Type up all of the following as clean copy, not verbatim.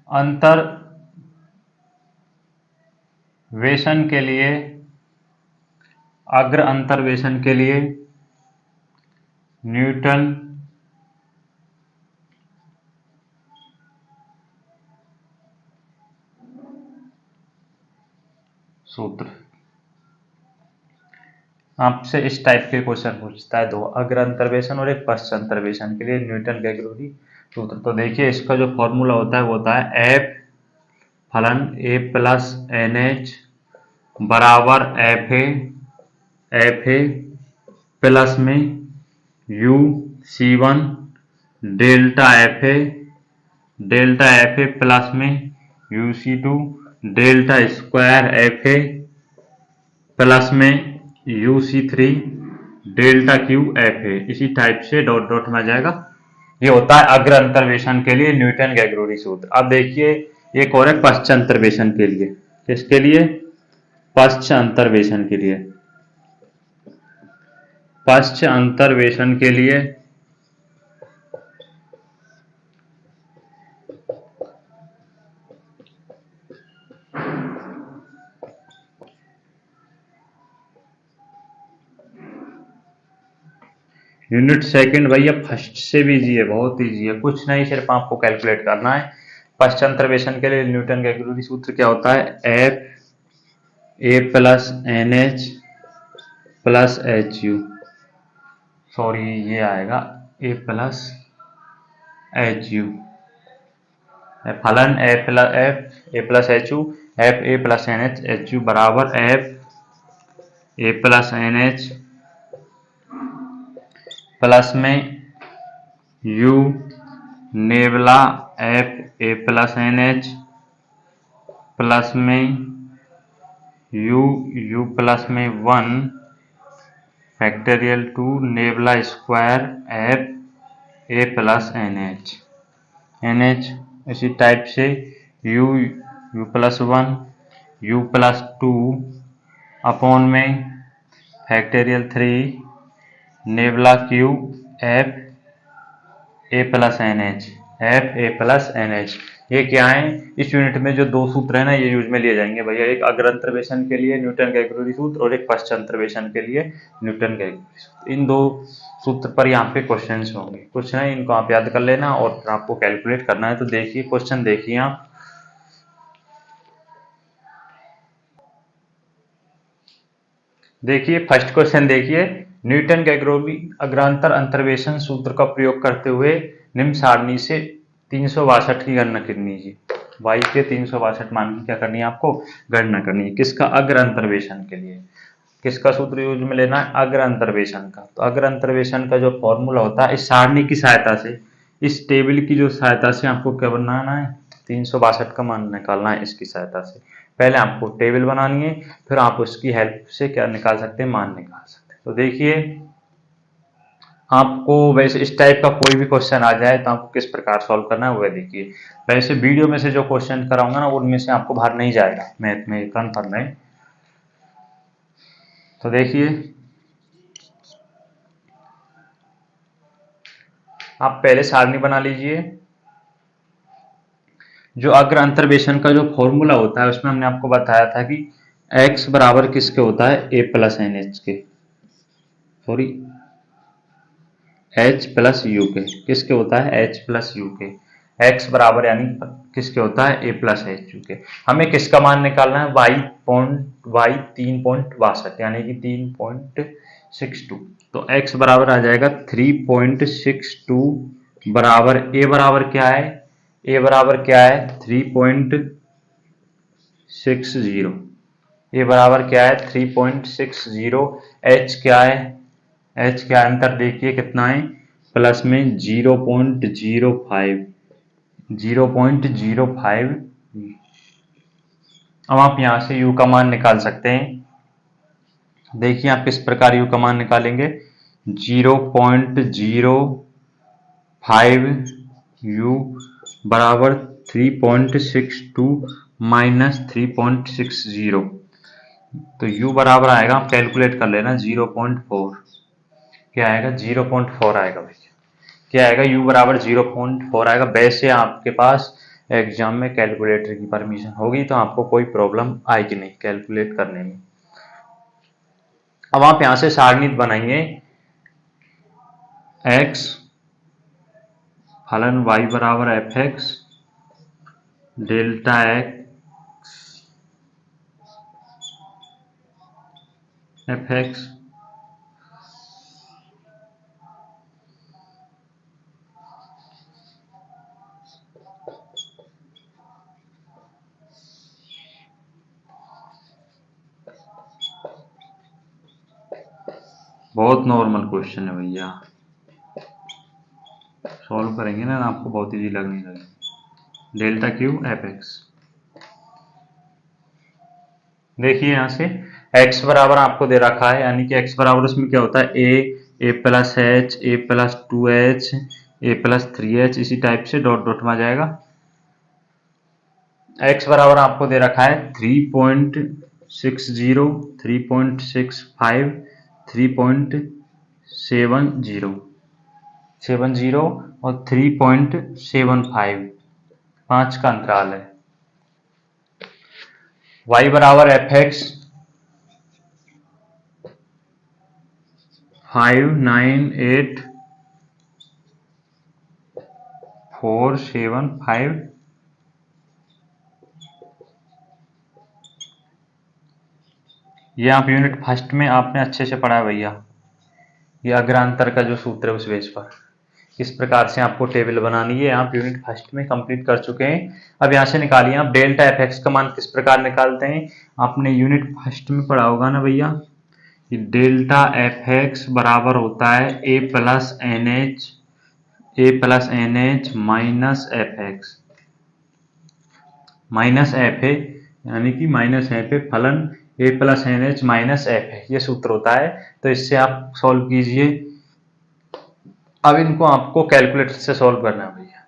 अंतर्वेशन के लिए, अग्र अंतर्वेशन के लिए न्यूटन सूत्र। आपसे इस टाइप के क्वेश्चन पूछता है, दो अग्र अंतर्वेशन और एक पश्च अंतर्वेशन के लिए न्यूटन गैग्रोरी सूत्र। तो देखिए इसका जो फॉर्मूला होता है वो होता है एफ फलन ए प्लस एन एच बराबर एफ ए प्लस में U C one delta F A plus में U C two delta square F A plus में U C three delta cube F A. इसी टाइप से dot dot में आ जाएगा। ये होता है अग्र अंतर्वेशन के लिए न्यूटन गैग्रोरी सूत्र। अब देखिए एक और है पश्च अंतर्वेशन के लिए। किसके लिए? पश्च अंतर्वेशन के लिए। पश्च अंतर्वेशन के लिए यूनिट सेकंड भैया फर्स्ट से भी इजी है, बहुत इजी है, कुछ नहीं सिर्फ आपको कैलकुलेट करना है। पश्च अंतर्वेशन के लिए न्यूटन गैग्रोरी सूत्र क्या होता है? F A plus N H plus H U, sorry ये आएगा ए प्लस एच यू, फलन F A plus H U, F A plus N H U बराबर F A plus N H plus में U nabla F A plus N H plus में U plus में one factorial two nabla square F A plus N H. इसी type से U plus one U plus two upon में factorial three nabla cube F A plus N H. ये क्या है? इस unit में जो दो सूत्र है ना ये यूज में लिए जाएंगे भैया, एक अग्र अंतर्वेशन के लिए न्यूटन गैग्रोरी सूत्र और एक पश्च अंतर्वेशन के लिए न्यूटन गैग्रोरी सूत्र। इन दो सूत्र पर यहाँ पे क्वेश्चंस होंगे, कुछ नहीं, इनको आप याद कर लेना और फिर आपको कैलकुलेट करना है। तो देखिए क्वेश्चन देखिए आप, देखिए फर्स्ट क्वेश्चन देखिए, न्यूटन गैग्रोरी अग्रांतर अंतर्वेशन सूत्र का प्रयोग करते हुए निम्न सारणी से 362 की गणना करनी है। y के 362 मान की क्या करनी है आपको? गणना करनी है। किसका? अग्र अंतर्वेशन के लिए। किसका सूत्र यूज में लेना है? अग्र अंतर्वेशन का। तो अग्र अंतर्वेशन का जो फॉर्मूला होता है, इस सारणी की सहायता से, इस टेबल की जो सहायता से आपको क्या बनाना है? 362 का मान निकालना है। इसकी सहायता से पहले आपको टेबल बनानी है, फिर आप उसकी हेल्प से क्या निकाल सकते हैं? मान निकाल सकते हैं। तो देखिए आपको वैसे इस टाइप का कोई भी क्वेश्चन आ जाए तो आपको किस प्रकार सॉल्व करना है वह देखिए। वैसे वीडियो में से जो क्वेश्चन कराऊंगा ना उनमें से आपको बाहर नहीं जाएगा, मैथ में कन्फर्म है। तो देखिए आप पहले सारणी बना लीजिए। जो अग्र अंतर्वेशन का जो फॉर्मूला होता है उसमें हमने आपको बताया था कि x बराबर किसके होता है? a प्लस एन एच के, सॉरी h प्लस यू के। किसके होता है? h प्लस यू के। x बराबर यानी किसके होता है? a प्लस एच यू के। हमें किसका मान निकालना है? y 3.62 यानी कि 3.62। तो x बराबर आ जाएगा 3.62 बराबर a बराबर क्या है? a बराबर क्या है? 3.60। a बराबर क्या है? 3.60। h क्या है? h क्या अंतर देखिए कितना है? प्लस में 0.05। अब आप यहां से u का मान निकाल सकते हैं। देखिए आप किस प्रकार u का मान निकालेंगे? 0.05 u बराबर 3.62 माइनस 3.60। तो u बराबर आएगा, आप कैलकुलेट कर लेना, 0.4। क्या आएगा? 0.4 आएगा भैया। क्या आएगा? u बराबर 0.4 आएगा। वैसे आपके पास एग्जाम में कैलकुलेटर की परमिशन होगी तो आपको कोई प्रॉब्लम आएगी नहीं कैलकुलेट करने में। अब आप यहां से सारणी बनाएंगे, x फलन y बराबर F X delta x F x बहुत नॉर्मल क्वेश्चन है भैया, सॉल्व करेंगे ना आपको बहुत इजी लगने लगे। डेल्टा क्यू एफ एक्स, देखिए यहां से x बराबर आपको दे रखा है, यानी कि x बराबर उसमें क्या होता है A plus H, A plus 2h, A plus 3h, इसी टाइप से डॉट डॉट में आ जाएगा। x बराबर आपको दे रखा है 3.60, 3.65, 3.70 और 3.75, 5 का अंतराल है। y बराबर एफ एक्स 598,475, ये आप यूनिट फर्स्ट में आपने अच्छे से पढ़ा है भैया। ये अग्रांतर का जो सूत्र है उस बेस पर किस प्रकार से आपको टेबल बनानी है आप यूनिट फर्स्ट में कंप्लीट कर चुके हैं। अब यहां से निकालिए आप डेल्टा एफ एक्स का मान किस प्रकार निकालते हैं, आपने यूनिट फर्स्ट में पढ़ा होगा ना भैया। ये डेल्टा एफ एक्स बराबर होता है A plus N H minus F X minus F है, यानी कि माइनस एफ है फलन A plus N H minus F है, ये सूत्र होता है। तो इससे आप सॉल्व कीजिए। अब इनको आपको कैलकुलेटर से सॉल्व करना है भैया,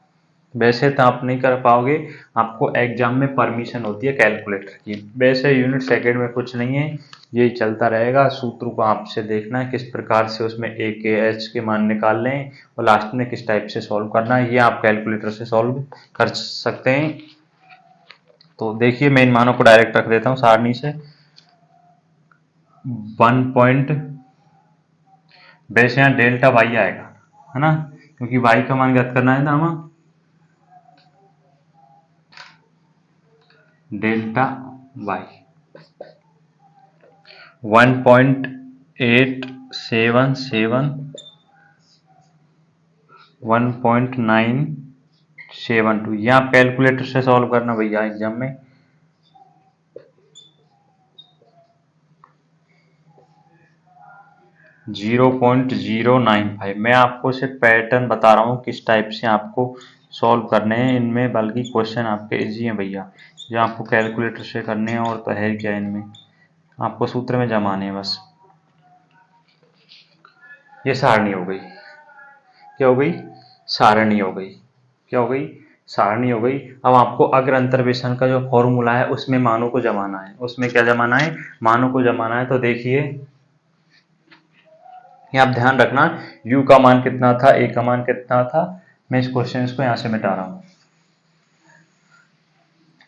वैसे तो आप नहीं कर पाओगे, आपको एग्जाम में परमिशन होती है कैलकुलेटर की। वैसे यूनिट सेकंड में कुछ नहीं है, यही चलता रहेगा। सूत्र को आपसे देखना है किस प्रकार से उसमें ए के एच के मान निकाल लें और लास्ट में किस टाइप से सॉल्व करना है, ये आप कैलकुलेटर से सॉल्व कर सकते हैं। तो देखिए मैं इन मानों को डायरेक्ट रख देता हूँ सारणी से। 1 वैसे यहाँ डेल्टा वाई आएगा है ना, क्योंकि वाई का मान ज्ञात करना है ना हमें। डेल्टा वाई 1.877, 1.972, ये आप कैलकुलेटर से सॉल्व करना भैया एग्जाम में। .095, मैं आपको सिर्फ पैटर्न बता रहा हूँ किस टाइप से आपको सॉल्व करने हैं इनमें, बल्कि क्वेश्चन आपके इजी हैं भैया, जो आपको कैलकुलेटर से करने हैं और तो है क्या, इनमें आपको सूत्र में जमाने हैं बस। ये सारणी हो गई, क्या हो गई, सारणी हो गई, क्या हो गई, सारणी हो गई। अब आपको अग्र अंतर्वेशन का जो फॉर्मूला है उसमें मानों को जमाना है, उसमें क्या जमाना है, मानों को जमाना है। तो देखिए ये आप ध्यान रखना, u का मान कितना था, a का मान कितना था। मैं इस क्वेश्चन को यहां से मिटा रहा हूं।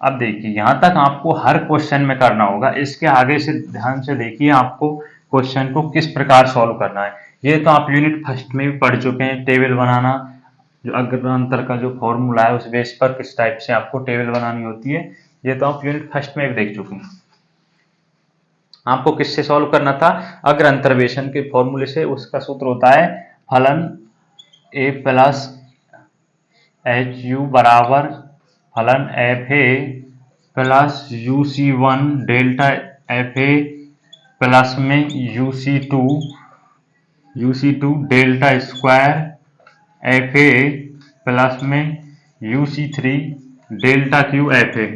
अब देखिए यहां तक आपको हर क्वेश्चन में करना होगा, इसके आगे से ध्यान से देखिए आपको क्वेश्चन को किस प्रकार सॉल्व करना है। ये तो आप यूनिट फर्स्ट में भी पढ़ चुके हैं, टेबल बनाना, जो अग्रांतर का जो फॉर्मूला है उस बेस पर किस टाइप से आपको टेबल बनानी होती है, ये तो आप यूनिट फर्स्ट में भी देख चुके हैं। आपको किससे सॉल्व करना था, अग्र अंतर्वेशन के फॉर्मूले से। उसका सूत्र होता है फलन ए प्लस एच यू बराबर फलन F A plus U C one delta F A plus में U C two delta square F A plus में U C three delta cube F A.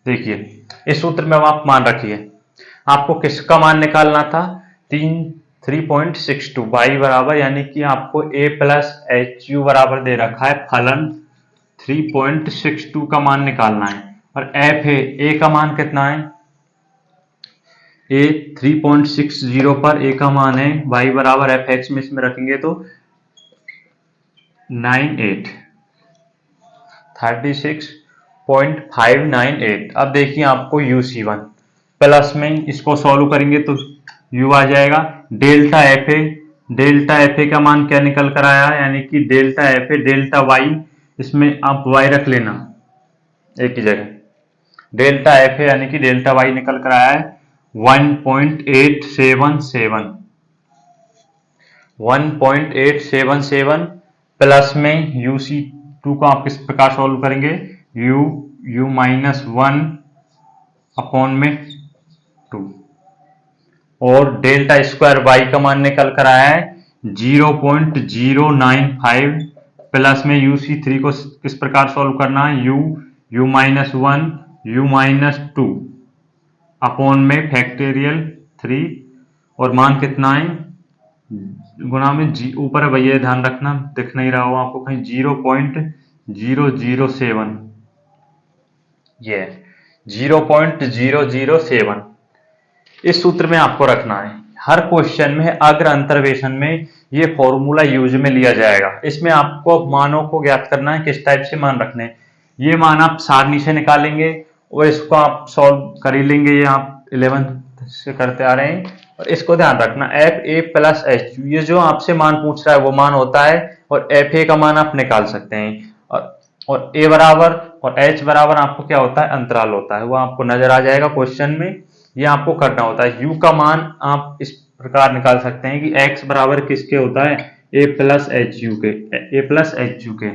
देखिए इस सूत्र में अब आप मान रखिए, आपको किसका मान निकालना था, 3.62 वाई बराबर, यानी कि आपको a प्लस एच यू बराबर दे रखा है फलन 3.62 का मान निकालना है। और एफ है, a का मान कितना है, a 3.60 पर a का मान है, y बराबर एफ एक्स में इसमें रखेंगे तो 98 36.598। अब देखिए आपको UC1 प्लस में इसको सॉल्व करेंगे तो U आ जाएगा डेल्टा एफ ए का मान क्या निकल कर आया है, यानी कि delta F A delta Y, इसमें आप वाई रख लेना एक ही जगह, डेल्टा एफ ए यानी कि डेल्टा वाई निकल कर आया है 1.877 प्लस में UC2 को आप किस प्रकार सॉल्व करेंगे, U माइनस 1 अपॉन में 2 और डेल्टा स्क्वायर वाई का मान निकल कर आया है 0.095 प्लस में UC3 को किस प्रकार सॉल्व करना है, U minus 1 U minus 2 upon में फैक्टोरियल 3 और मान कितना है गुणा में जी ऊपर है भैया, ध्यान रखना दिख नहीं रहा हो आपको कहीं 0.007, ये 0.007 इस सूत्र में आपको रखना है। हर क्वेश्चन में अग्र अंतर्वेशन में ये फॉर्मूला यूज में लिया जाएगा। इसमें आपको मानों को ज्ञात करना है, किस टाइप से मान रखने हैं। ये मान आप सारणी से निकालेंगे और इसको आप सॉल्व कर ही लेंगे, ये आप 11th से करते आ रहे हैं। और इसको ध्यान रखना एफ ए प्लस एच, ये जो आपसे मान पूछ रहा है वो मान होता है और एफ ए का मान आप निकाल सकते हैं और ए बराबर और एच बराबर आपको क्या होता है, अंतराल होता है, वो आपको नजर आ जाएगा क्वेश्चन में। ये आपको करना होता है। यू का मान आप इस प्रकार निकाल सकते हैं कि एक्स बराबर किसके होता है, ए प्लस एच यू के।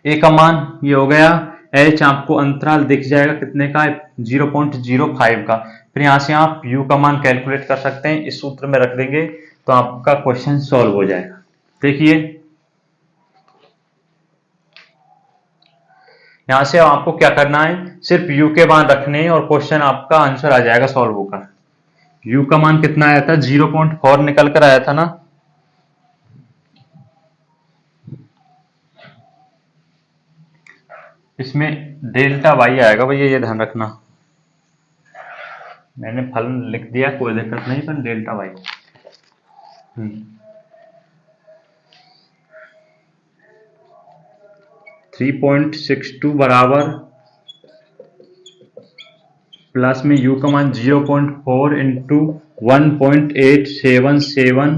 ए का मान ये हो गया, एच आपको अंतराल दिख जाएगा कितने का, 0.05 का। फिर यहां से आप यू का मान कैलकुलेट कर सकते हैं, इस सूत्र में रख देंगे तो आपका क्वेश्चन सॉल्व हो जाएगा। देखिए यहां से आपको क्या करना है, सिर्फ यू के मान रखने हैं और क्वेश्चन आपका आंसर आ जाएगा सॉल्व होकर। यू का मान कितना आया था, 0.4 निकल कर आया था ना। इसमें डेल्टा वाई आएगा भैया, ये ध्यान रखना, मैंने फलन लिख दिया कोई दिक्कत नहीं, पर डेल्टा वाई 3.62 बराबर प्लस में यू का मान 0.4 इंटू 1.877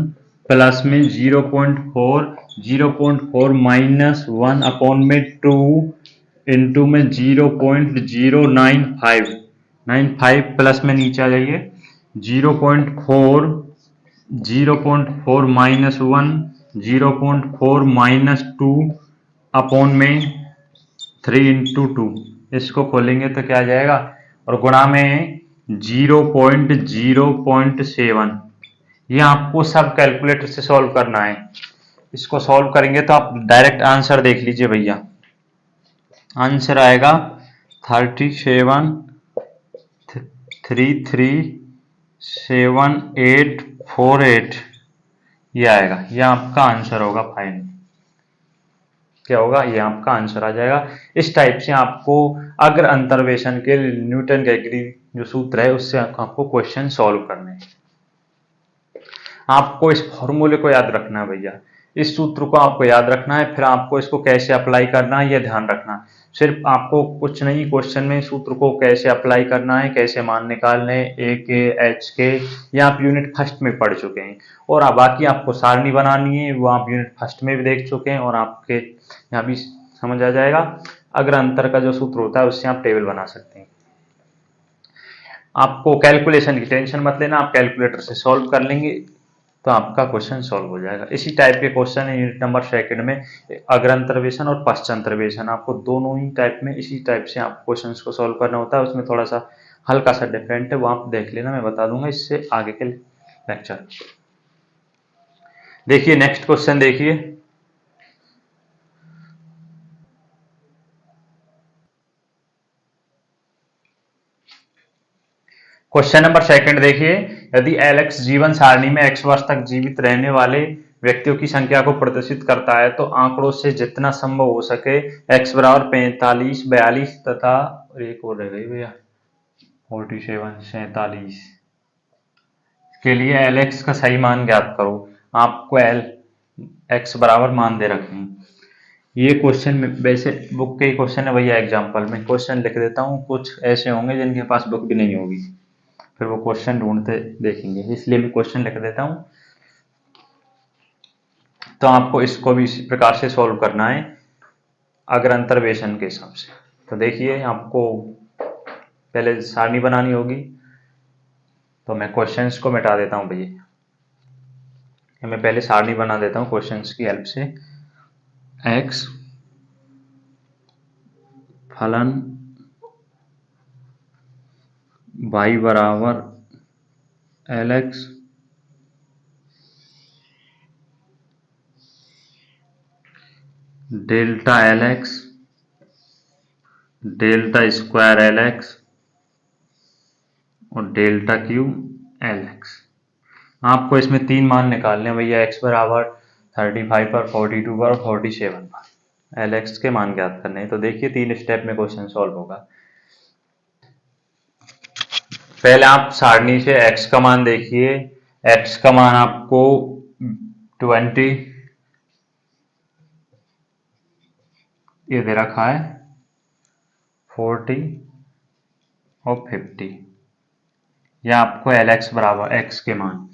प्लस में 0.4 माइनस 1 अपॉन में 2 इंटू में 0.095 प्लस में नीचे आ जाइए 0.4 माइनस 1 0.4 माइनस 2 अपॉन में 3 इंटू 2, इसको खोलेंगे तो क्या आ जाएगा और गुणा में 0.07। ये आपको सब कैलकुलेटर से सॉल्व करना है। इसको सॉल्व करेंगे तो आप डायरेक्ट आंसर देख लीजिए भैया, आंसर आएगा 37337848, ये आएगा, ये आपका आंसर होगा फाइनल। क्या होगा, ये आपका आंसर आ जाएगा। इस टाइप से आपको अग्र अंतर्वेशन के न्यूटन गैगरी जो सूत्र है उससे आपको क्वेश्चन सॉल्व करने हैं। आपको इस फॉर्मूले को याद रखना है भैया, इस सूत्र को आपको याद रखना है, फिर आपको इसको कैसे अप्लाई करना है ये ध्यान रखना है। सिर्फ आपको कुछ नहीं, क्वेश्चन में सूत्र को कैसे अप्लाई करना है, कैसे मान निकालने ए के एच के, ये आप यूनिट फर्स्ट में पढ़ चुके हैं। और बाकी आपको सारणी बनानी है वो आप यूनिट फर्स्ट में भी देख चुके हैं और आपके यहाँ भी समझ आ जाएगा। अग्र अंतर का जो सूत्र होता है उससे आप टेबल बना सकते हैं। आपको कैलकुलेशन की टेंशन मत लेना, आप कैलकुलेटर से सॉल्व कर लेंगे तो आपका क्वेश्चन सॉल्व हो जाएगा। इसी टाइप के क्वेश्चन है यूनिट नंबर 2 में, अग्रांतरवेशन और पश्चांतरवेशन, आपको दोनों ही टाइप में इसी टाइप से आप क्वेश्चंस को सॉल्व करना होता है। उसमें थोड़ा सा हल्का सा डिफरेंट है, वो आप देख लेना, मैं बता दूंगा इससे आगे के लेक्चर। देखिए नेक्स्ट क्वेश्चन देखिए, क्वेश्चन नंबर 2 देखिए, यदि Lx जीवन सारणी में x वर्ष तक जीवित रहने वाले व्यक्तियों की संख्या को प्रदर्शित करता है तो आंकड़ों से जितना संभव हो सके x बराबर 45, 42 तथा एक और रह गई भैया 47, 47 के लिए Lx का सही मान ज्ञात करो। आपको x बराबर मान दे रखे हैं। ये क्वेश्चन में वैसे बुक के ही क्वेश्चन है भैया, एग्जाम्पल में क्वेश्चन लिख देता हूँ, कुछ ऐसे होंगे जिनके पास बुक भी नहीं होगी, फिर वो क्वेश्चन ढूंढते देखेंगे, इसलिए मैं क्वेश्चन लिख देता हूँ। तो आपको इसको भी इसी प्रकार से सॉल्व करना है अगर अंतर्वेशन के हिसाब से। तो देखिए आपको पहले सारणी बनानी होगी, तो मैं क्वेश्चंस को मिटा देता हूँ भैया, मैं पहले सारणी बना देता हूँ क्वेश्चंस की हेल्प से। एक्स फलन y बराबर L x delta L x delta square L x और डेल्टा क्यू एल एक्स। आपको इसमें तीन मान निकालने हैं भैया, एक्स बराबर 35 पर, 42 पर और 47 पर, एल एक्स के मान ज्ञात करने हैं। तो देखिए 3 स्टेप में क्वेश्चन सॉल्व होगा। पहले आप सारणी से x का मान देखिए, x का मान आपको 20 ये दे रखा है, 40 और 50, या आपको एल एक्स बराबर x के मान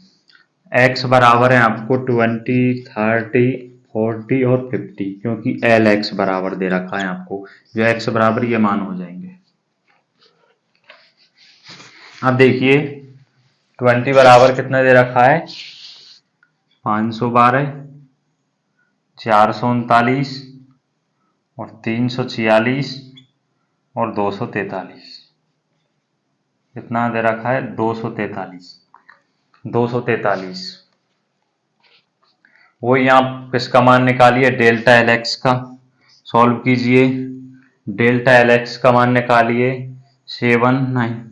x बराबर है आपको 20, 30, 40 और 50, क्योंकि एल एक्स बराबर दे रखा है आपको, जो x बराबर ये मान हो जाएंगे। अब देखिए 20 बराबर कितना दे रखा है, 512, 439 और 346 और 243, कितना दे रखा है, 243। वही आप किसका मान निकालिए, डेल्टा एल एक्स का सॉल्व कीजिए। डेल्टा एल एक्स का मान निकालिए 7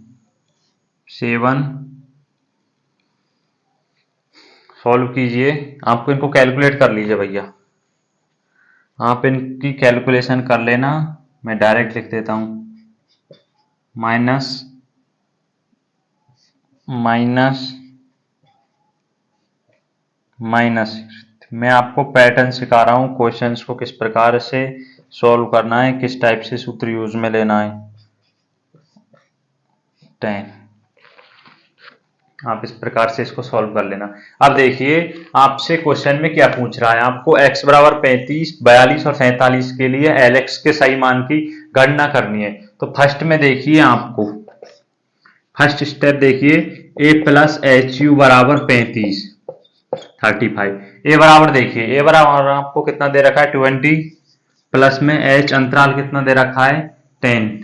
सॉल्व कीजिए। आपको इनको कैलकुलेट कर लीजिए भैया, आप इनकी कैलकुलेशन कर लेना, मैं डायरेक्ट लिख देता हूं, माइनस माइनस माइनस। मैं आपको पैटर्न सिखा रहा हूं, क्वेश्चंस को किस प्रकार से सॉल्व करना है, किस टाइप से सूत्र यूज में लेना है। 10 आप इस प्रकार से इसको सॉल्व कर लेना। अब देखिए आपसे क्वेश्चन में क्या पूछ रहा है, आपको x बराबर 35, 42 और 47 के लिए एल एक्स के सही मान की गणना करनी है। तो फर्स्ट में देखिए, आपको फर्स्ट स्टेप देखिए, a प्लस एच यू बराबर 35, 35। ए बराबर देखिए, ए बराबर आपको कितना दे रखा है, 20, प्लस में एच अंतराल कितना दे रखा है, 10,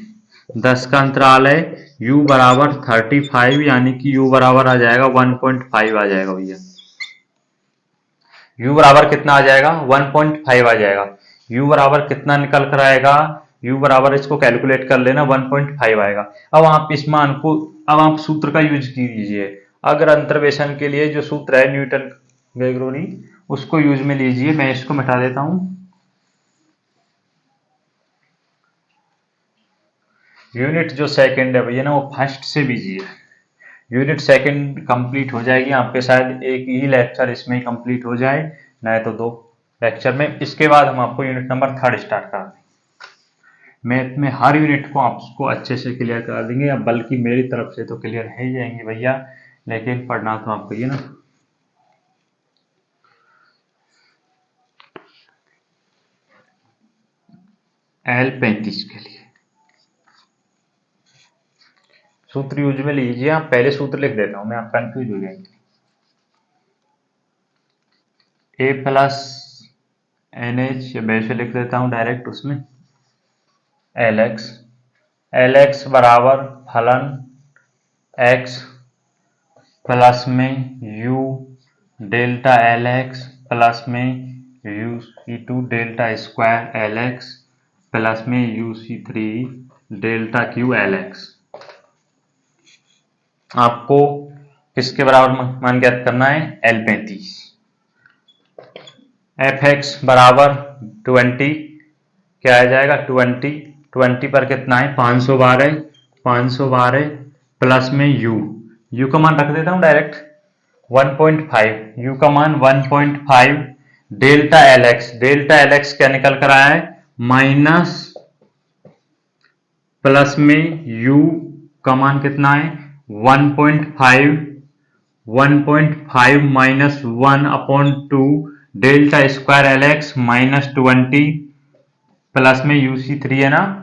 10 का अंतराल है, u बराबर 35, यानी कि u बराबर आ जाएगा 1.5 आ जाएगा भैया, u बराबर कितना आ जाएगा, 1.5 आ जाएगा। u बराबर कितना निकल कर आएगा, u बराबर इसको कैलकुलेट कर लेना, 1.5 आएगा। अब आप इस मान को, अब आप सूत्र का यूज कीजिए, अगर अंतर्वेशन के लिए जो सूत्र है न्यूटन ग्रेगोरी, उसको यूज में लीजिए। मैं इसको मिटा देता हूं, यूनिट जो सेकंड है भैया ना, वो फर्स्ट से लीजिए, यूनिट सेकंड कंप्लीट हो जाएगी आपके, शायद एक ही लेक्चर इसमें ही कंप्लीट हो जाए, नहीं तो 2 लेक्चर में। इसके बाद हम आपको यूनिट नंबर 3 स्टार्ट कर देंगे। मैथ में हर यूनिट को आपको अच्छे से क्लियर करा देंगे, अब बल्कि मेरी तरफ से तो क्लियर है ही जाएंगे भैया, लेकिन पढ़ना तो आपको ये ना। L35 के लिए सूत्र यूज में लीजिए, आप पहले सूत्र लिख देता हूं मैं, आप कंफ्यूज हो जाएंगे। ए प्लस एन एच, वैसे लिख देता हूं डायरेक्ट उसमें, एल एक्स बराबर फलन एक्स प्लस में U delta L X plus में U C 2 delta square L X plus में U C 3 delta cube L X. आपको किसके बराबर मान ज्ञात करना है, L35। एफ एक्स बराबर 20, क्या आ जाएगा, 20 पर कितना है, 512 प्लस में यू का मान रख देता हूं डायरेक्ट 1.5, यू का मान 1.5 डेल्टा एल एक्स क्या निकल कर आया है, माइनस प्लस में u का मान कितना है 1.5 minus 1/2 delta square L x minus 20 plus में UC3 है ना,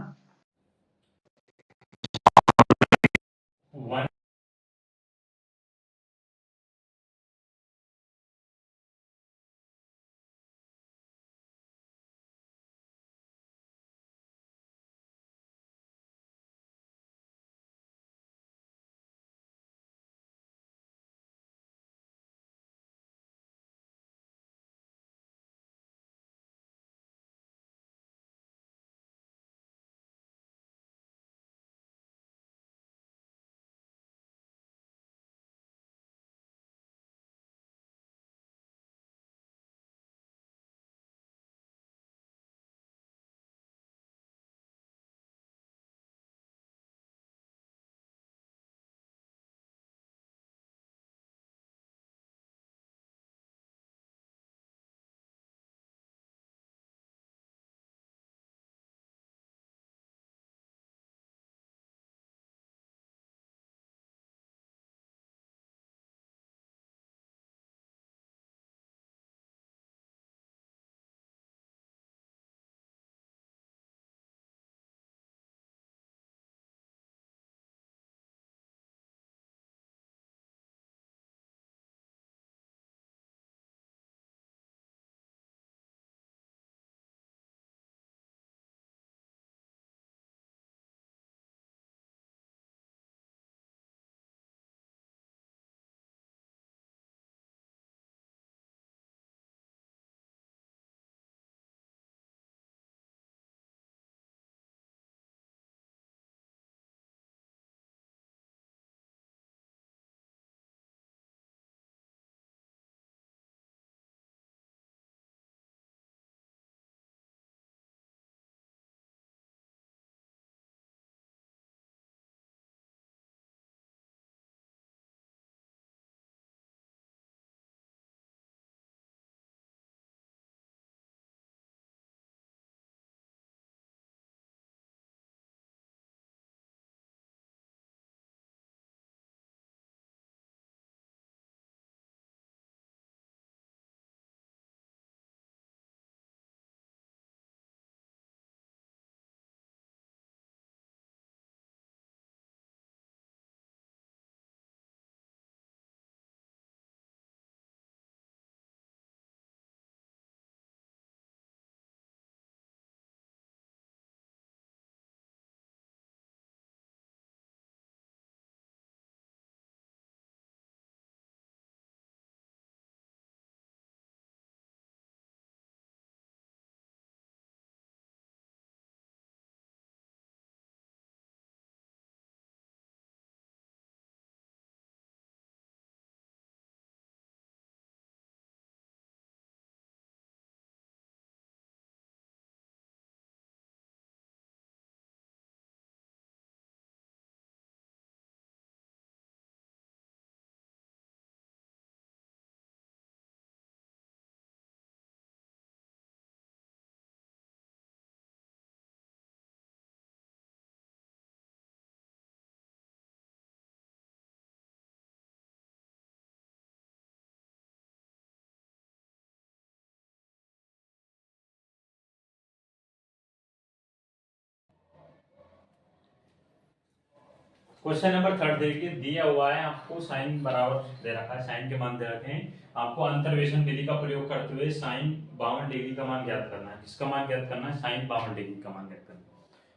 क्वेश्चन नंबर 3 देखिए, दिया हुआ है आपको साइन बराबर दे रखा है, साइन के मान दे रखे हैं, आपको अंतर्वेशन विधि का प्रयोग करते हुए साइन 52 डिग्री का मान ज्ञात करना है। किसका मान ज्ञात करना है? साइन 52 डिग्री का मान ज्ञात करना है।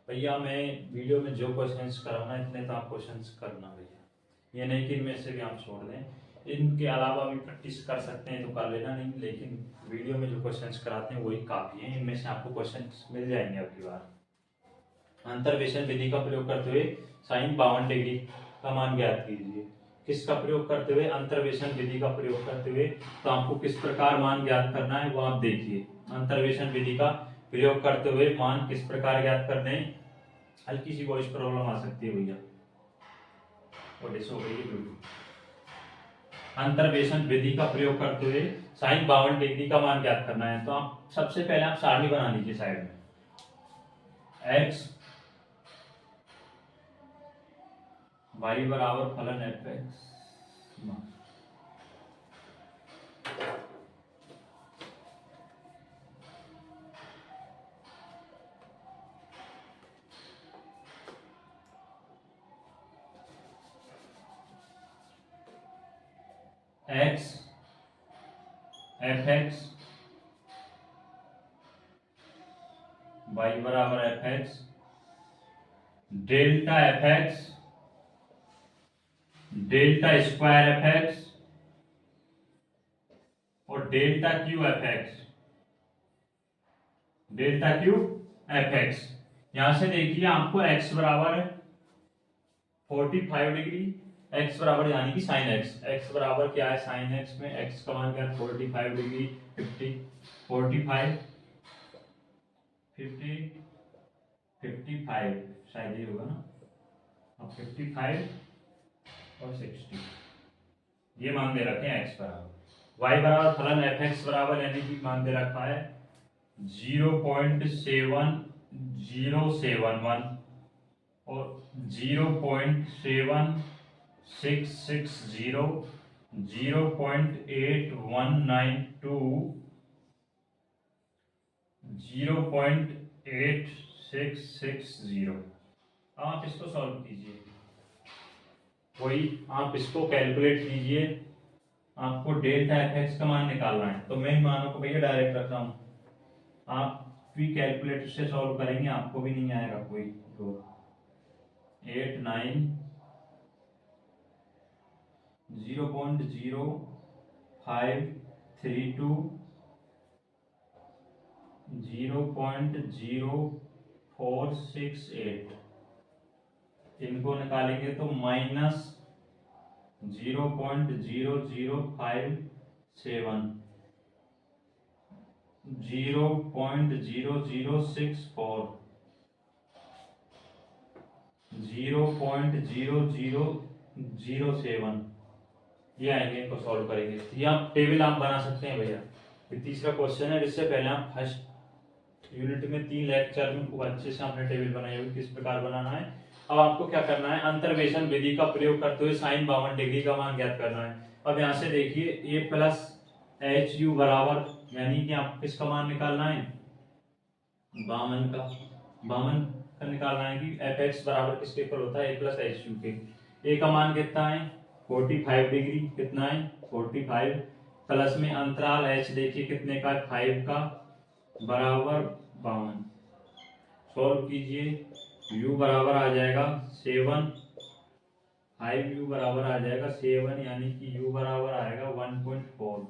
भैया मैं वीडियो में जो क्वेश्चंस कराऊंगा इतने तो आप क्वेश्चंस करना भैया, ये नहीं कि इनमें से भी आप छोड़ दें। इनके अलावा भी प्रैक्टिस कर सकते हैं तो कर लेना, नहीं लेकिन वीडियो में जो क्वेश्चंस कराते हैं वही काफी है, इनमें से आपको क्वेश्चंस मिल जाएंगे अगली बार। अंतर्वेशन विधि का प्रयोग करते हुए साइन 52 डिग्री का मान ज्ञात कीजिए। किसका प्रयोग करते हुए? अंतर्वेशन विधि का प्रयोग करते हुए। तो आपको किस प्रकार मान ज्ञात करना है वो आप देखिए। अंतर्वेशन विधि का प्रयोग करते हुए मान किस प्रकार ज्ञात करने हैं। हल्की सी वॉइस प्रॉब्लम आ सकती है भैया, और हो गई है बिल्कुल। अंतर्वेशन विधि का प्रयोग करते हुए साइन 52 डिग्री का मान ज्ञात करना है। तो आप सबसे पहले आप सारणी बना लीजिए साइड में। x y बराबर फलन F X x F X y बराबर F X delta F X delta square F X और delta cube F X delta cube F X. यहां से देखिए आपको x बराबर 45 डिग्री, x बराबर यानी कि साइन x बराबर क्या है साइन x में x का मान क्या है 45 डिग्री 45 शायद ये होगा ना। अब 55 और 60 ये मान दे रखे हैं x बराबर, y बराबर फलन एफ एक्स बराबर यानी कि मान दे रखा है 0.7071 और 0.7660 0.8192 0.8660। आप इसको सॉल्व कीजिए, वही आप इसको कैलकुलेट कीजिए। आपको डेल्टा एफ एक्स का मान निकालना है, तो मैं मानों को भैया डायरेक्ट रख रहा हूँ, आप भी कैलकुलेटर से सॉल्व करेंगे आपको भी नहीं आएगा कोई। तो 89 0.0532 0.0468 इनको निकालेंगे तो माइनस 0.0057 0.0064 0.0007 ये आएंगे। इनको सॉल्व करेंगे, ये आप टेबल आप बना सकते हैं भैया। ये तीसरा क्वेश्चन है, जिससे पहले आप फर्स्ट यूनिट में 3 लेक्चर में खूब अच्छे से आपने टेबल बनाई होगी किस प्रकार बनाना है। अब आपको क्या करना है, अंतर्वेशन विधि का प्रयोग करते हुए साइन 52 डिग्री का मान ज्ञात करना है। अब यहाँ से देखिए a प्लस एच यू बराबर यानी कि आपको किसका मान निकालना है 52 का निकालना है कि एफ एक्स बराबर किसके इक्वल होता है a प्लस एच यू के। a का मान कितना है 45 डिग्री, कितना है 45 प्लस में अंतराल h देखिए कितने का 5 का बराबर 52। सॉल्व कीजिए, u बराबर आ जाएगा 7, 5u बराबर आ जाएगा 7 यानी कि u बराबर आएगा 1.4।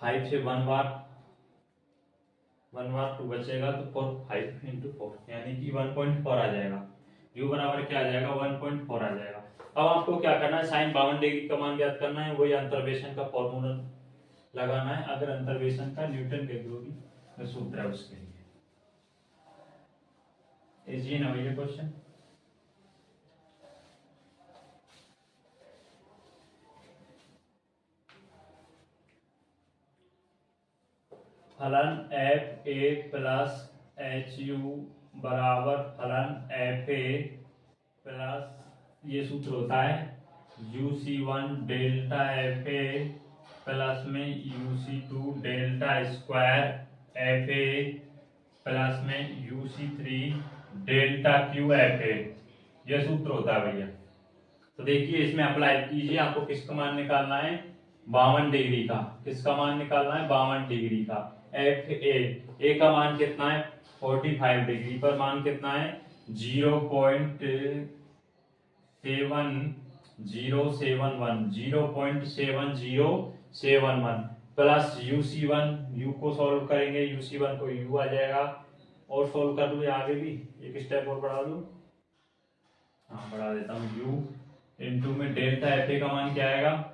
5 से 1 बार 2 बचेगा तो 5 into 4 यानी कि 1.4 आ जाएगा। u बराबर क्या आ जाएगा 1.4 आ जाएगा। अब आपको क्या करना है, साइन 52 डिग्री का मान ज्ञात करना है, वही अंतर्वेशन का फॉर्मूला लगाना है। अगर अंतर्वेशन का न्यूटन के जो सूत्र है उसके लिए इजी ना ये क्वेश्चन। फलन F A plus H U बराबर फलन एफ ए प्लस ये सूत्र होता है UC1 delta F A plus में UC2 delta square F A plus में UC3 डेल्टा क्यू एफ ए, यह सूत्र होता है भैया। तो देखिए इसमें अप्लाई कीजिए, आपको किसका मान निकालना है 52 डिग्री का। किसका मान निकालना है 52 डिग्री का। एफ ए का मान कितना है 45 डिग्री पर मान कितना है 0.7071 प्लस UC1, यू को सॉल्व करेंगे UC1 को u आ जाएगा। और सॉल्व कर दूं आगे भी एक स्टेप और बढ़ा दूं, हाँ बढ़ा देता हूँ। u इंटू में डेल्टा एफ ए का मान क्या आएगा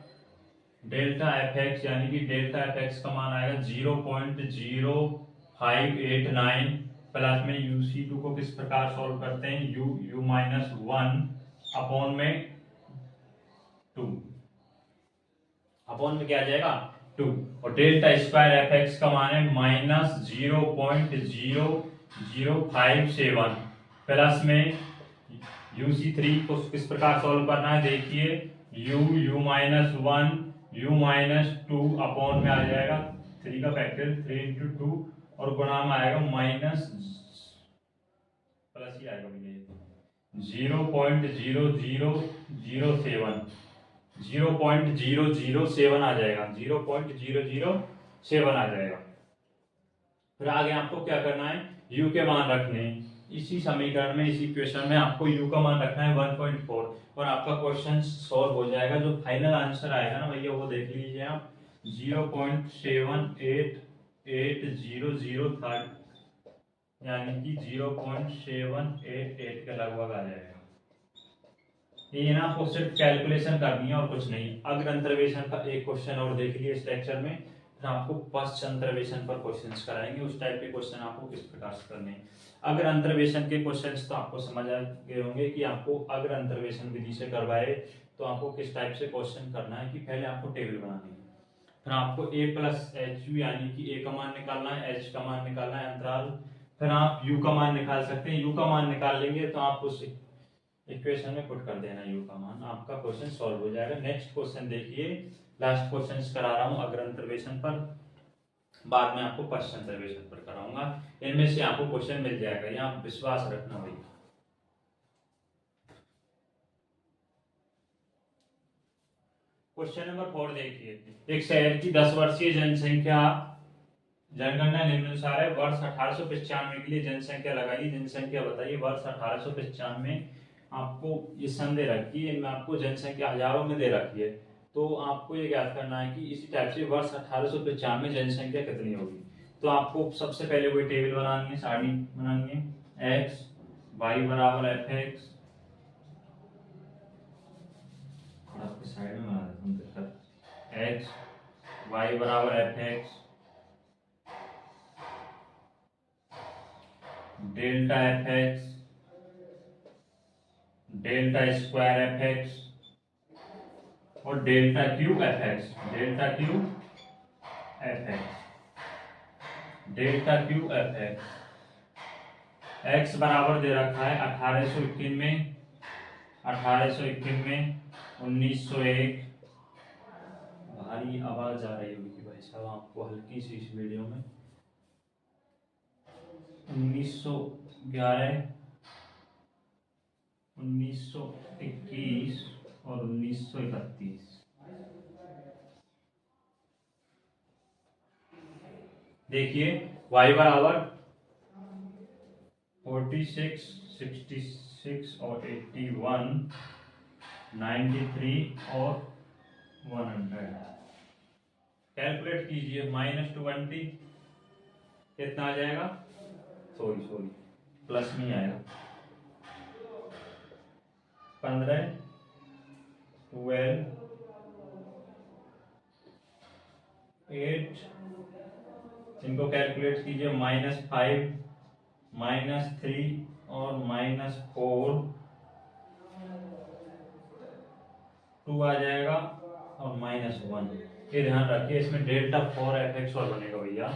डेल्टा एफ एक्स यानी कि डेल्टा एफ एक्स का मान आएगा 0.0589 प्लस में UC2 को किस प्रकार सॉल्व करते हैं u माइनस 1 अपॉन में 2 अपॉन में क्या आ जाएगा 2, और डेल्टा स्क्वायर एफ एक्स का मान है -0.0057 प्लस में UC3 को किस प्रकार सॉल्व करना है देखिए, u-1 u-2 अपॉन में आ जाएगा 3 का फैक्टर 3 इंटू 2 और गुणा में आएगा माइनस प्लस ही आएगा भैया 0.0007 आ जाएगा, 0.007 आ जाएगा। फिर आगे आपको क्या करना है, u के मान रखने हैं इसी समीकरण में, इसी क्वेश्चन में आपको u का मान रखना है 1.4 और आपका क्वेश्चन सॉल्व हो जाएगा। जो फाइनल आंसर आएगा ना भैया वो देख लीजिए आप 0.78800 यानी कि 0.788 के लगभग आ जाएगा। ये ना आपको सिर्फ कैलकुलेशन करनी है और कुछ नहीं। अग्र अंतर्वेशन का एक क्वेश्चन और देख लिए इस लेक्चर में, फिर आपको पश्च अंतर्वेशन पर क्वेश्चंस कराएंगे। उस टाइप के क्वेश्चन आपको किस प्रकार से करने हैं। अग्र अंतर्वेशन के क्वेश्चंस तो आपको समझ आ गए होंगे कि आपको अग्र अंतर्वेशन विधि से करवाए तो आपको किस टाइप से क्वेश्चन करना है कि पहले आपको टेबल बनानी है, फिर आपको a प्लस एच यू यानी कि a का मान निकालना है, h का मान निकालना है अंतराल, फिर आप u का मान निकाल सकते हैं। u का मान निकाल लेंगे तो आप उस इक्वेशन में पुट कर देना u का मान, आपका क्वेश्चन सॉल्व हो जाएगा। नेक्स्ट क्वेश्चन देखिए, लास्ट क्वेश्चन करा रहा हूँ अग्र अंतर्वेशन पर, बाद में आपको पश्च अंतर्वेशन पर कराऊंगा। इनमें से आपको क्वेश्चन मिल जाएगा, यहाँ विश्वास रखना भाई। क्वेश्चन नंबर 4 देखिए, एक शहर की 10 वर्षीय जनगणना निम्नानुसार है। वर्ष 1895 के लिए जनसंख्या लगाइए, जनसंख्या बताइए। वर्ष 1895 में आपको ये सन दे रखी है, इनमें आपको जनसंख्या हजारों में दे रखी है, तो आपको ये ज्ञात करना है कि इसी टाइप से वर्ष 1895 में जनसंख्या कितनी होगी। तो आपको सबसे पहले कोई टेबल बनानी है, सारणी बनानी है, x y बराबर एफ एक्स, आपके साइड में बना देता हूँ दिक्कत, x y बराबर F X delta F X delta square F X और delta cube F X, delta cube F X, delta cube F X. X बराबर दे रखा है 1891 में, 1901, भारी आवाज आ रही होगी भाई साहब आपको हल्की सी इस वीडियो में, 1911, 1921 और 1931। देखिए y बराबर 46, 66 और 81, 93 और 100। कैलकुलेट कीजिए, -20 कितना आ जाएगा, सॉरी प्लस में आएगा, 15, 12, 8, इनको कैलकुलेट कीजिए, -5, -3 और -4, 2 आ जाएगा और -1। ये ध्यान रखिए, इसमें डेल्टा 4 एफ एक्स और बनेगा भैया,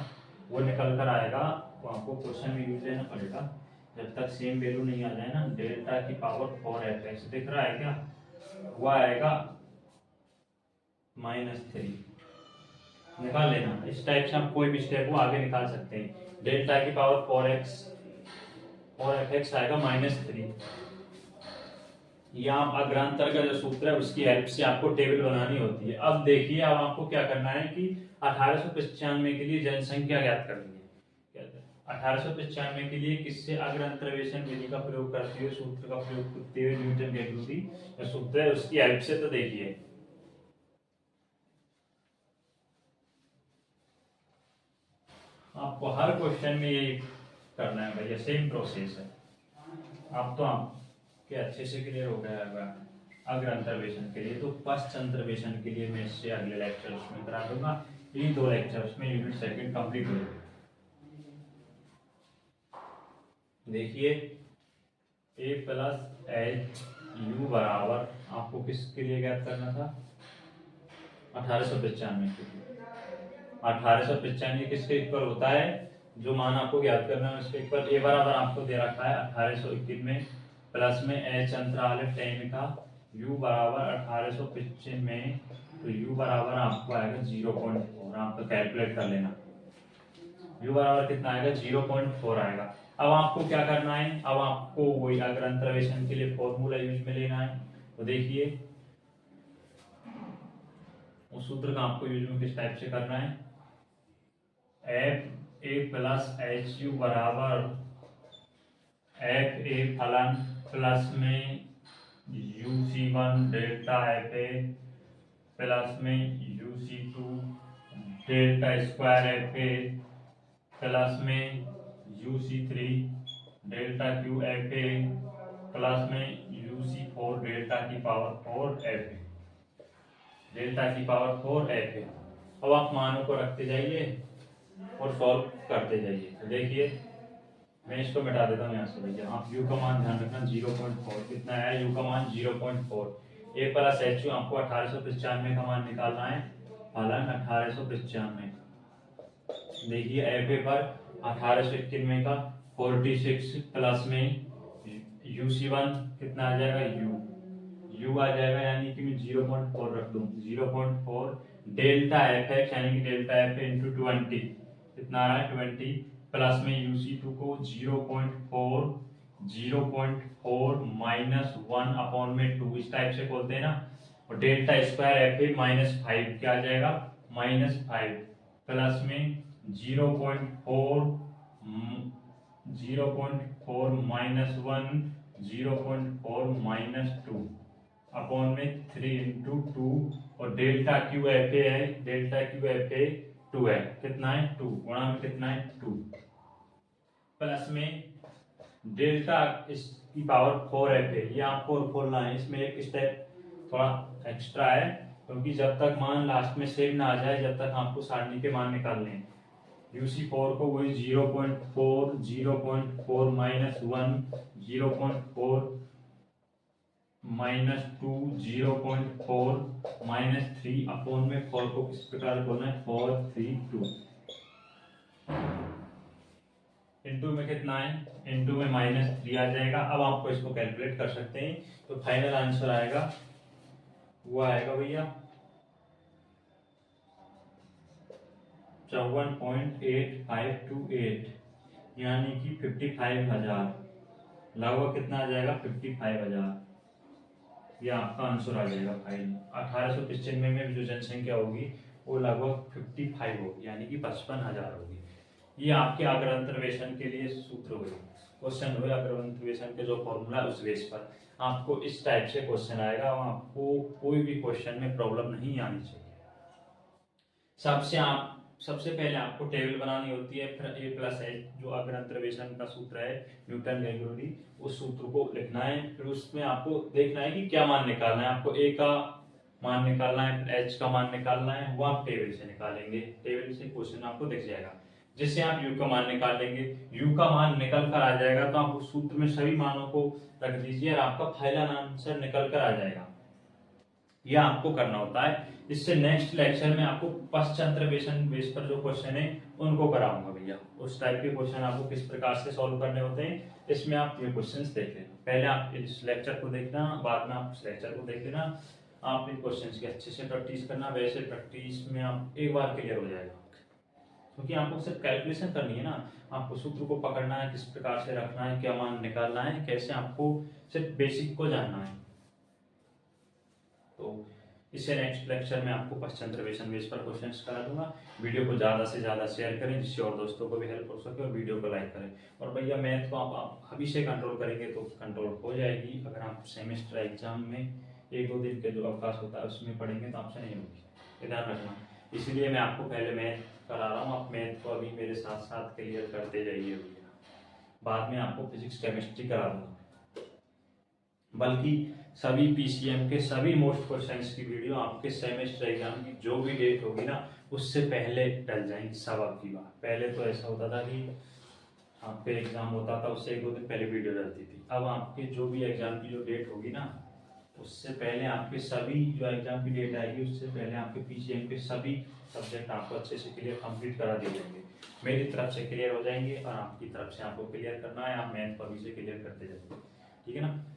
वो निकल कर आएगा, तो आपको क्वेश्चन में यूज लेना पड़ेगा जब तक सेम वैल्यू नहीं आ जाए ना। डेल्टा की पावर 4 एफ एक्स दिख रहा है क्या, वो आएगा -3, निकाल लेना। इस टाइप से आप कोई भी स्टेप को आगे निकाल सकते हैं। डेल्टा की पावर 4 एफ एक्स आएगा -3। यहाँ अग्रांतर का जो सूत्र है उसकी हेल्प से आपको टेबल बनानी होती है। अब देखिए, अब आपको क्या करना है कि 1895 के लिए जनसंख्या ज्ञात करनी है। 1895 के लिए किससे, अग्र अंतर्वेशन विधि का प्रयोग करते हुए, सूत्र का प्रयोग करते हुए, न्यूटन के विधि जो सूत्र है उसकी हेल्प से। तो देखिए आपको हर क्वेश्चन में यही करना है भैया, सेम प्रोसेस है। आप तो आपके अच्छे से क्लियर हो गया है अग्र अंतर्वेशन के लिए। तो पश्च अंतर्वेशन के लिए मैं इससे अगले लेक्चर उसमें करा दूंगा। ये 2 लेक्चर उसमें यूनिट सेकंड कंप्लीट हो जाएगा। देखिए a प्लस एच यू बराबर, आपको किसके लिए ज्ञात करना था, 1895 1895 किसके इक्वल होता है, जो मान आपको ज्ञात करना है उसके इक्वल। ए बराबर आपको दे रखा है 1891 प्लस में एच अंतराल है टाइम का, यू बराबर 1895 में, तो यू बराबर आपको आएगा 0.4, आपको कैलकुलेट कर लेना। यू बराबर कितना आएगा 0.4 आएगा। अब आपको क्या करना है, अब आपको वही अगर अंतर्वेशन के लिए फॉर्मूला यूज में लेना है, तो देखिए उस सूत्र का आपको यूज में किस टाइप से करना है, F A plus H U बराबर एफ ए फलन प्लस में U C one delta F A plus में U C two delta square F A plus में U C three delta cube F A plus में U C four delta की power 4 F A, delta की power 4 F A. अब आप मानों को रखते जाइए और सॉल्व करते जाइए। तो देखिए मैं इसको मिटा देता हूँ यहाँ से भैया, आप यू का मान ध्यान रखना 0.4 कितना है, यू का मान 0.4। ए प्लस एच यू आपको 1895 का मान निकालना है, फलन 1895। देखिए एफ ए पर 1891 का 46 प्लस में यू सी वन कितना आ जाएगा, यू आ जाएगा, यानी कि मैं 0.4 रख दूं, 0.4 डेल्टा एफ एक्स यानी कि डेल्टा एफ इंटू 20 कितना आ रहा है 20 प्लस में यू सी टू को 0.4 माइनस 1 अपॉन में 2 इस टाइप से बोलते हैं ना, और डेल्टा स्क्वायर एफ ए -5 क्या आ जाएगा -5 प्लस में 0.4 माइनस 1 0.4 माइनस 2 अपॉन में 3 इंटू 2, और डेल्टा क्यू एफ ए है, डेल्टा क्यू एफ ए 2 है, कितना है 2 गुणा में कितना है 2 प्लस में डेल्टा इसकी पावर 4 एफ ए, ये आपको खोलना है। इसमें एक स्टेप थोड़ा एक्स्ट्रा है, क्योंकि जब तक मान लास्ट में सेम ना आ जाए जब तक आपको सारणी के मान निकालने हैं। UC4 को वही 0.4 माइनस 1 0.4 माइनस 2 0.4 माइनस 3 अपॉन में 4 को किस प्रकार बोलना है 4 3 2 इंटू में कितना है, इंटू में -3 आ जाएगा। अब आपको इसको कैलकुलेट कर सकते हैं, तो फाइनल आंसर आएगा वो आएगा भैया 54.8528 यानी कि 55,000, लगभग कितना आ जाएगा 55,000। ये आपका आंसर आ जाएगा फाइनल। 1895 में जो जनसंख्या होगी वो लगभग 55 होगी, यानी कि 55,000 होगी। ये आपके अग्र अंतर्वेशन के लिए सूत्र हुए, क्वेश्चन हुए अग्र अंतर्वेशन के जो फॉर्मूला उस बेस पर आपको इस टाइप से क्वेश्चन आएगा। आपको कोई भी क्वेश्चन में प्रॉब्लम नहीं आनी चाहिए। सबसे पहले आपको टेबल बनानी होती है, फिर ए प्लस एच जो अग्र अंतर्वेशन का सूत्र है न्यूटन रेगुलरी, उस सूत्र को लिखना है। फिर उसमें आपको देखना है कि क्या मान निकालना है, आपको ए का मान निकालना है, फिर एच का मान निकालना है, वो आप टेबल से निकालेंगे। टेबल से क्वेश्चन आपको दिख जाएगा, जिससे आप यू का मान निकाल लेंगे। यू का मान निकल कर आ जाएगा तो आप उस सूत्र में सभी मानों को रख दीजिए और आपका फाइनल आंसर निकल कर आ जाएगा। यह आपको करना होता है। इससे नेक्स्ट लेक्चर में आपको पश्चांतरवेशन बेस पर जो क्वेश्चन है उनको कराऊंगा भैया। उस टाइप के क्वेश्चन आपको किस प्रकार से सॉल्व करने होते हैं, इसमें आप ये क्वेश्चंस देख लेना। पहले आप इस लेक्चर को देखना, बाद में आप इस लेक्चर को देख लेना। आप इन क्वेश्चंस की अच्छे से प्रैक्टिस करना, वैसे प्रैक्टिस में आप एक बार क्लियर हो जाएगा, क्योंकि आपको सिर्फ कैलकुलेशन करनी है ना, आपको सूत्र को पकड़ना है, किस प्रकार से रखना है, क्या मान निकालना है, कैसे आपको सिर्फ बेसिक को जानना है। तो इससे नेक्स्ट लेक्चर में आपको पश्चांतरवेशन बेस पर क्वेश्चंस करा दूंगा। वीडियो को ज़्यादा से ज़्यादा शेयर करें, जिससे और दोस्तों को भी हेल्प हो सके, और वीडियो को लाइक करें। और भैया मैथ को आप अभी से कंट्रोल करेंगे तो कंट्रोल हो जाएगी। अगर आप सेमेस्टर एग्जाम में 1-2 दिन के जो अवकाश होता है उसमें पढ़ेंगे तो आपसे नहीं होगी, ध्यान रखना। इसलिए मैं आपको पहले मैथ करा रहा हूँ, आप मैथ को अभी मेरे साथ साथ क्लियर करते जाइए भैया। बाद में आपको फिजिक्स केमिस्ट्री करा दूंगा, बल्कि सभी पीसीएम के सभी मोस्ट क्वेश्चंस की वीडियो आपके सेमेस्टर एग्जाम की जो भी डेट होगी ना उससे पहले डल जाएंगी। सब आपकी बात, पहले तो ऐसा होता था कि आपके एग्जाम होता था उससे 1-2 दिन पहले वीडियो डलती थी। अब आपके जो भी एग्जाम की जो डेट होगी ना उससे पहले आपके सभी जो एग्जाम की डेट आएगी उससे पहले आपके पीसीएम के सभी सब्जेक्ट आपको अच्छे से क्लियर कंप्लीट करा दिए जाएंगे। मेरी तरफ से क्लियर हो जाएंगे और आपकी तरफ से आपको क्लियर करना है, आप मैथ को अभी से क्लियर करते जाएंगे, ठीक है ना।